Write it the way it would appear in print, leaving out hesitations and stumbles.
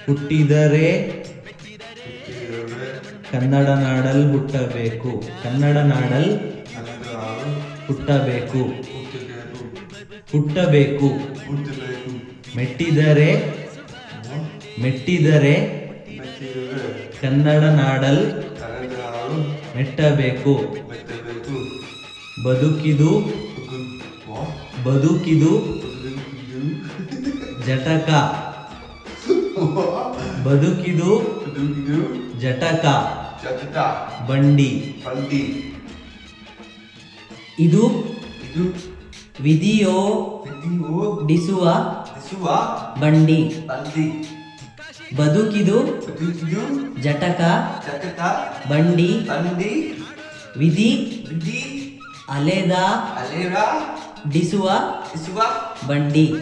ಹುಟ್ಟಿದರೆ ಕನ್ನಡ ನಾಡಲ್ ಹುಟ್ಟಬೇಕು. ಕನ್ನಡ ನಾಡಲ್ ಹುಟ್ಟಬೇಕು. ಹುಟ್ಟಬೇಕು. ಮೆಟ್ಟಿದರೆ ಕನ್ನಡ ನಾಡಲ್ ಮೆಟ್ಟಬೇಕು. ಬದುಕಿದು ಜಟಕ. ಬದುಕಿದು ಜಟಕ. ಬಂಡಿ. ಇದು ವಿಧಿಯೋಡಿಸುವ ಬಂಡಿ. ಬದುಕಿದು ಜಟಕ ಬಂಡಿ. ವಿಧಿ ಅಲೆದ ಡಿಸುವ ಬಂಡಿ.